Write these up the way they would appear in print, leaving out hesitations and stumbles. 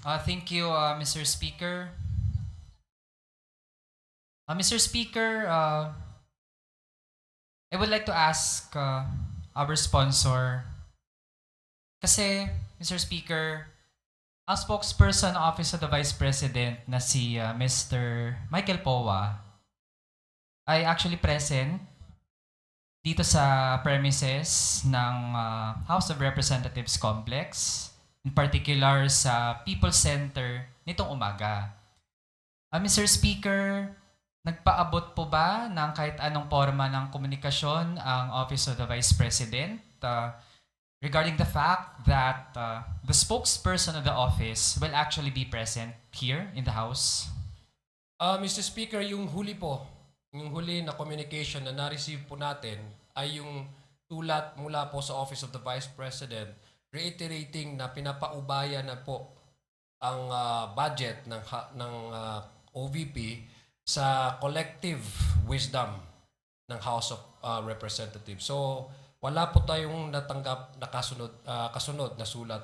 Thank you, Mr. Speaker. Mr. Speaker, I would like to ask our sponsor, kasi, Mr. Speaker, ang spokesperson ng Office of the Vice President na si Mr. Michael Powa ay actually present dito sa premises ng House of Representatives Complex, in particular sa People's Center nitong umaga. Mr. Speaker, nagpaabot po ba ng kahit anong forma ng komunikasyon ang Office of the Vice President regarding the fact that the spokesperson of the office will actually be present here in the House? Mr. Speaker, yung huli na communication na na-receive po natin ay yung tulat mula po sa Office of the Vice President reiterating na pinapaubaya na po ang budget ng OVP sa collective wisdom ng House of Representatives. So, wala po tayong natanggap na kasunod na sulat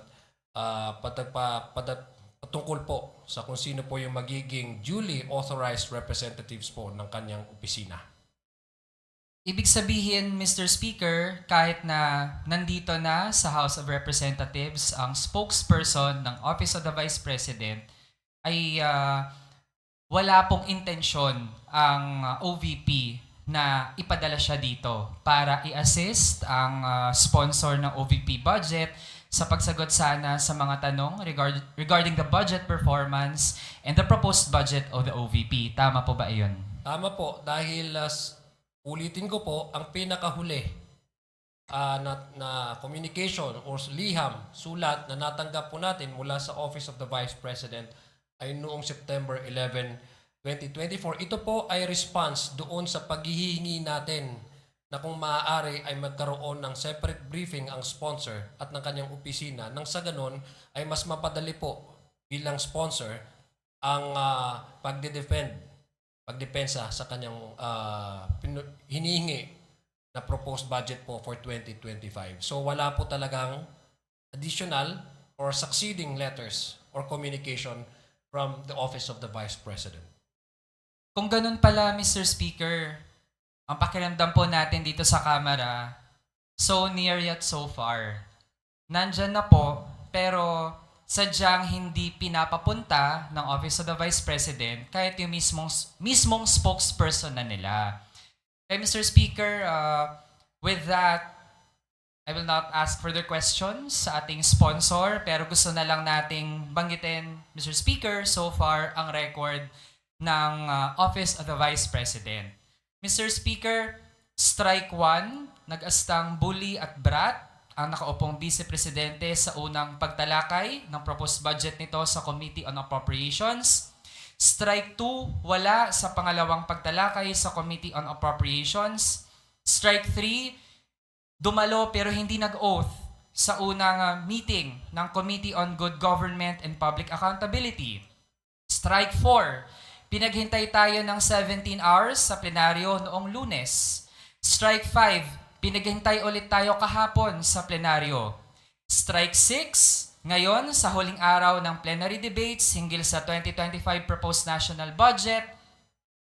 patungkol po sa kung sino po yung magiging duly authorized representatives po ng kanyang opisina. Ibig sabihin, Mr. Speaker, kahit na nandito na sa House of Representatives ang spokesperson ng Office of the Vice President ay wala pong intensyon ang OVP na ipadala siya dito para i-assist ang sponsor ng OVP budget sa pagsagot sana sa mga tanong regarding the budget performance and the proposed budget of the OVP. Tama po ba iyon? Tama po, dahil ulitin ko po, ang pinakahuli na communication or sulat na natanggap po natin mula sa Office of the Vice President ay noong September 11, 2024. Ito po ay response doon sa paghihingi natin na kung maaari ay magkaroon ng separate briefing ang sponsor at ng kanyang opisina nang sa ganon ay mas mapadali po bilang sponsor ang pagdepensa sa kanyang hinihingi na proposed budget po for 2025. So wala po talagang additional or succeeding letters or communication from the Office of the Vice President. Kung ganun pala, Mr. Speaker, ang pakiramdam po natin dito sa Kamara, so near yet so far. Nandyan na po, pero sadyang hindi pinapapunta ng Office of the Vice President kahit yung mismong spokesperson na nila. Kaya Mr. Speaker, with that, I will not ask further questions sa ating sponsor, pero gusto na lang nating banggitin, Mr. Speaker, so far ang record ng Office of the Vice President. Mr. Speaker, strike 1, nag-astang Bully at Brat, ang nakaupong vice-presidente sa unang pagtalakay ng proposed budget nito sa Committee on Appropriations. Strike 2, wala sa pangalawang pagtalakay sa Committee on Appropriations. Strike 3, dumalo pero hindi nag-oath sa unang meeting ng Committee on Good Government and Public Accountability. Strike 4, pinaghintay tayo ng 17 hours sa plenaryo noong Lunes. Strike 5, pinaghintay ulit tayo kahapon sa plenaryo. Strike 6, ngayon sa huling araw ng plenary debates hinggil sa 2025 proposed national budget,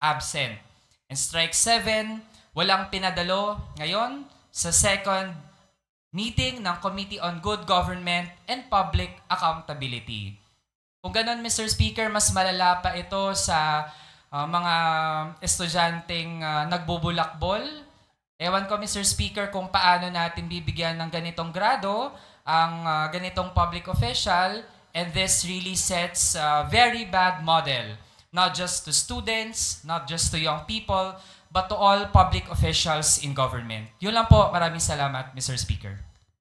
absent. And strike 7, walang pinadalo ngayon sa second meeting ng Committee on Good Government and Public Accountability. Kung ganun, Mr. Speaker, mas malala pa ito sa mga estudyanteng nagbubulakbol. Ewan ko, Mr. Speaker, kung paano natin bibigyan ng ganitong grado ang ganitong public official, and this really sets a very bad model, not just to students, not just to young people, but to all public officials in government. Yun lang po. Maraming salamat, Mr. Speaker.